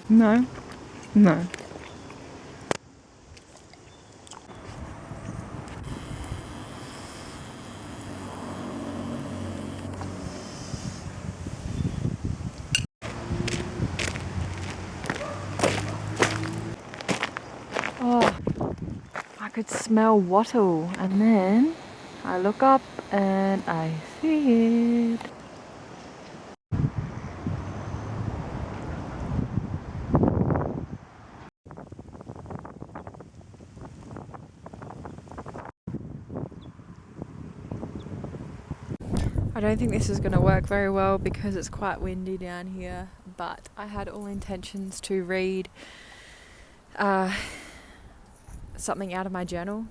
No. No. Oh, I could smell wattle, and then I look up and I see it. I don't think this is going to work very well because it's quite windy down here, but I had all intentions to read something out of my journal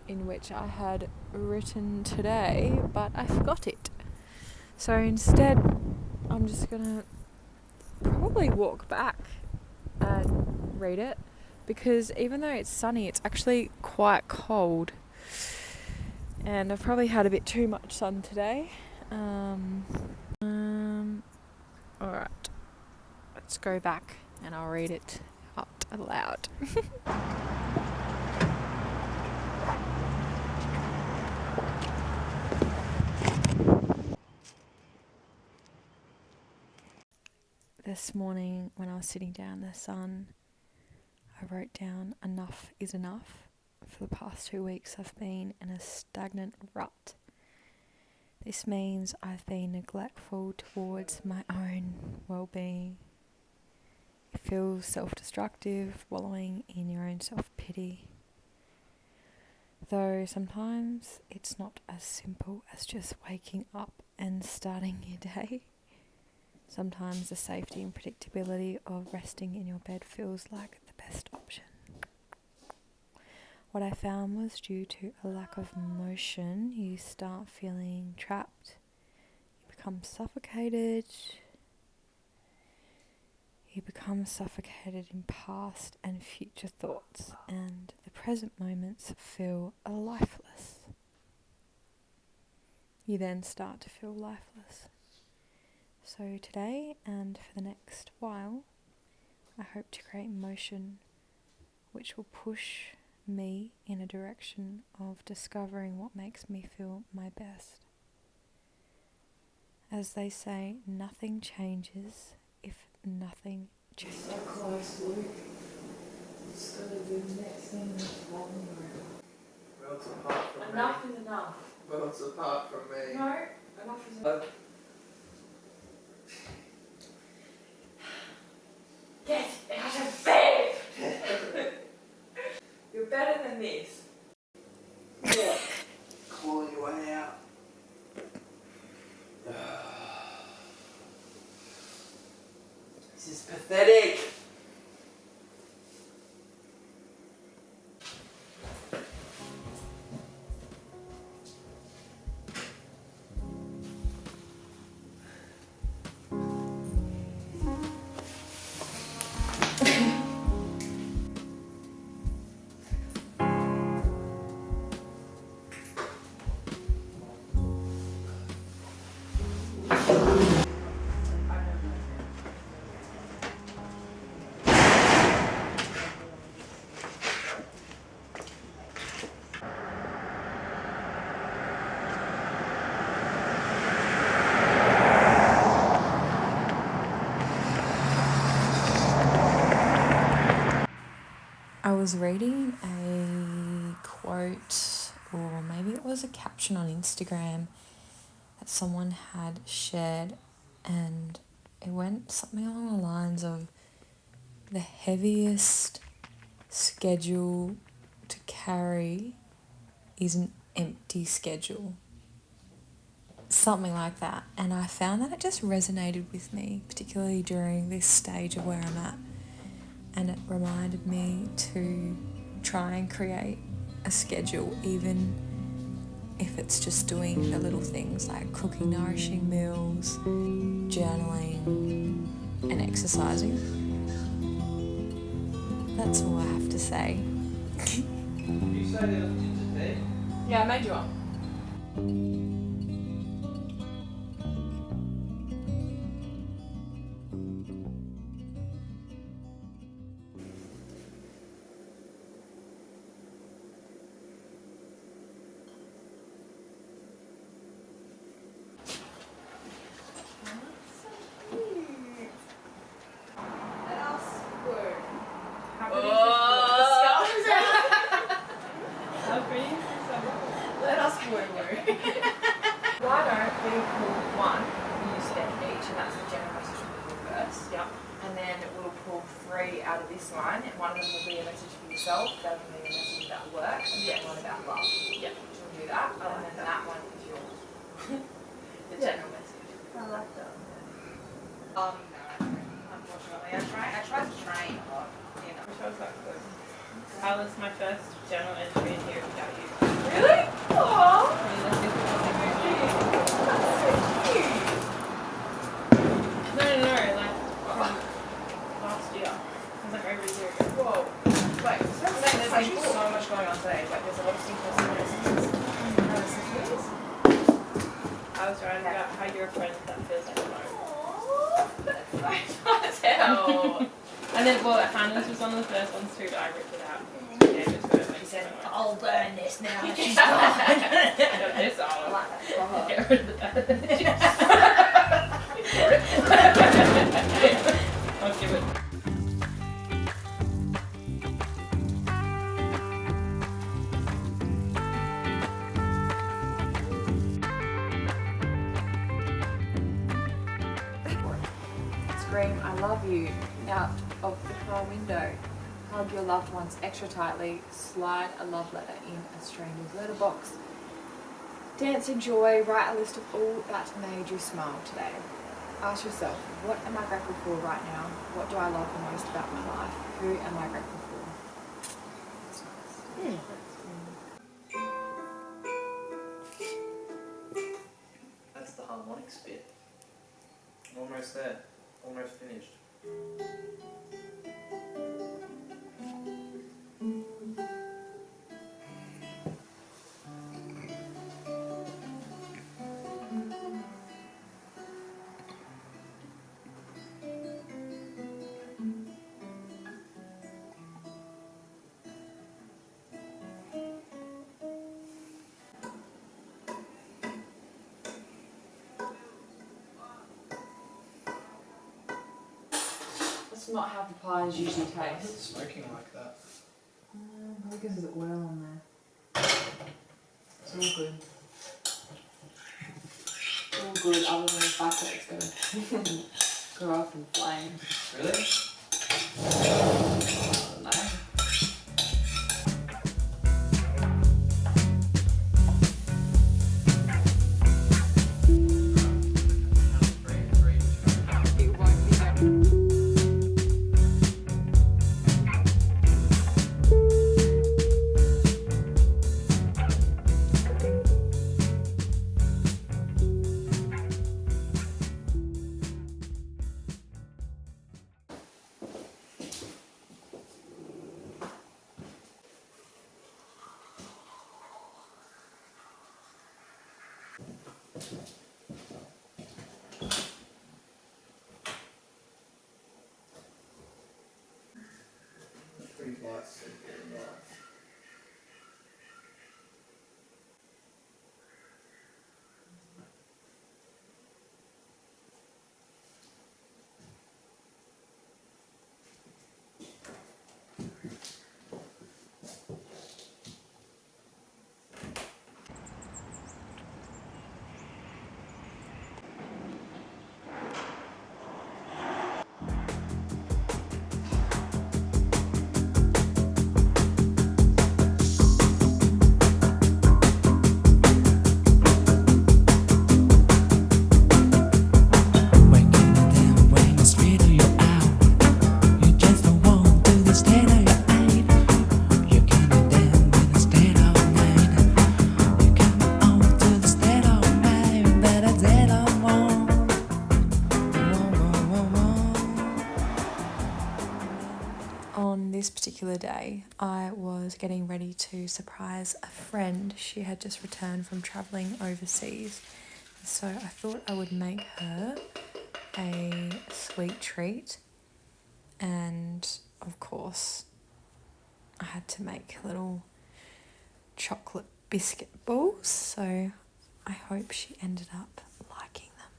in which I had written today, but I forgot it. So instead, I'm just going to probably walk back and read it, because even though it's sunny, it's actually quite cold. And I've probably had a bit too much sun today. Alright, let's go back and I'll read it out aloud. This morning when I was sitting down in the sun, I wrote down enough is enough. For the past 2 weeks I've been in a stagnant rut. This means I've been neglectful towards my own well-being. It feels self-destructive, wallowing in your own self-pity. Though sometimes it's not as simple as just waking up and starting your day. Sometimes the safety and predictability of resting in your bed feels like the best option. What I found was due to a lack of motion, you start feeling trapped, you become suffocated in past and future thoughts, and the present moments feel lifeless. You then start to feel lifeless. So today and for the next while, I hope to create motion which will push me in a direction of discovering what makes me feel my best. As they say, nothing changes if nothing changes. Just gotta do the next thing with one Worlds apart from Enough is enough. me. Worlds apart from me. No, enough is enough. Get out of bed! You're better than this. Yeah. Claw your way out. This is pathetic. I was reading a quote, or maybe it was a caption on Instagram that someone had shared, and it went something along the lines of, the heaviest schedule to carry is an empty schedule. Something like that. And I found that it just resonated with me, particularly during this stage of where I'm at. And it reminded me to try and create a schedule, even if it's just doing the little things like cooking nourishing meals, journaling, and exercising. That's all I have to say. You said it was ginger tea? Yeah, I made you one. out of this one, and one of them will be a message for yourself, the other will be a message about work, and one about love. Yeah. We'll do that, and then that one is yours. The general message. I like that. No, unfortunately. I tried to train a lot, you know. Which was like good. Carla's my first journal entry in here without you. Really? Aww. No, like last year. It was like over a year ago. Whoa. Wait, so there's like so much going on today. Like there's a lot of synchronicities. I was writing about how you're a friend that feels like a home. Aww, that's so fun as hell. And then, well, Hannah's was one of the first ones too, but I ripped it out. Yeah, it was good. Like, He said, so I'll burn this now. She's I got this I all. like that. Get rid of the I'll give it. Scream I love you out of the car window. Hug your loved ones extra tightly. Slide a love letter in a stranger's letterbox. Dance in joy. Write a list of all that made you smile today. Ask yourself, what am I grateful for right now? What do I love the most about my life? Who am I grateful for? That's nice. That's the harmonics bit. I'm almost there. Almost finished. That's not how the pies usually Why is it taste. smoking like that? Probably because there's oil on there. It's all good. It's all good other than the fact that it's going to go up in flames. Really? I don't know. It won't be that. Pretty lights. Pretty lights. On this particular day, I was getting ready to surprise a friend. She had just returned from travelling overseas. So I thought I would make her a sweet treat. And of course, I had to make little chocolate biscuit balls. So I hope she ended up liking them.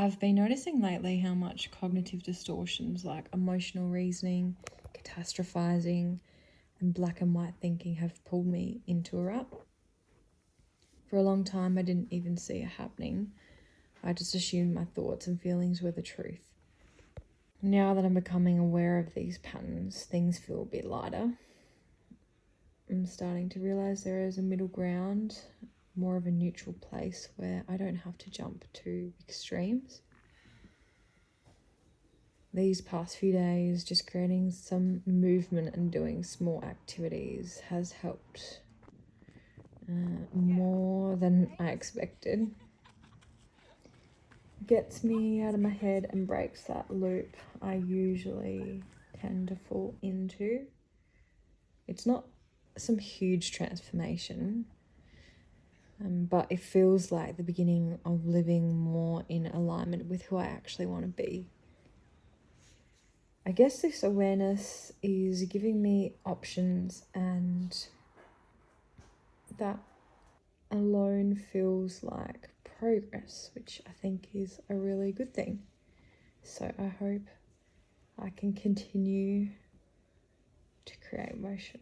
I've been noticing lately how much cognitive distortions like emotional reasoning, catastrophizing, and black and white thinking have pulled me into a rut. For a long time, I didn't even see it happening. I just assumed my thoughts and feelings were the truth. Now that I'm becoming aware of these patterns, things feel a bit lighter. I'm starting to realize there is a middle ground, more of a neutral place where I don't have to jump to extremes. These past few days, just creating some movement and doing small activities has helped more than I expected. Gets me out of my head and breaks that loop I usually tend to fall into. It's not some huge transformation, but it feels like the beginning of living more in alignment with who I actually want to be. I guess this awareness is giving me options, and that alone feels like progress, which I think is a really good thing. So I hope I can continue to create motion.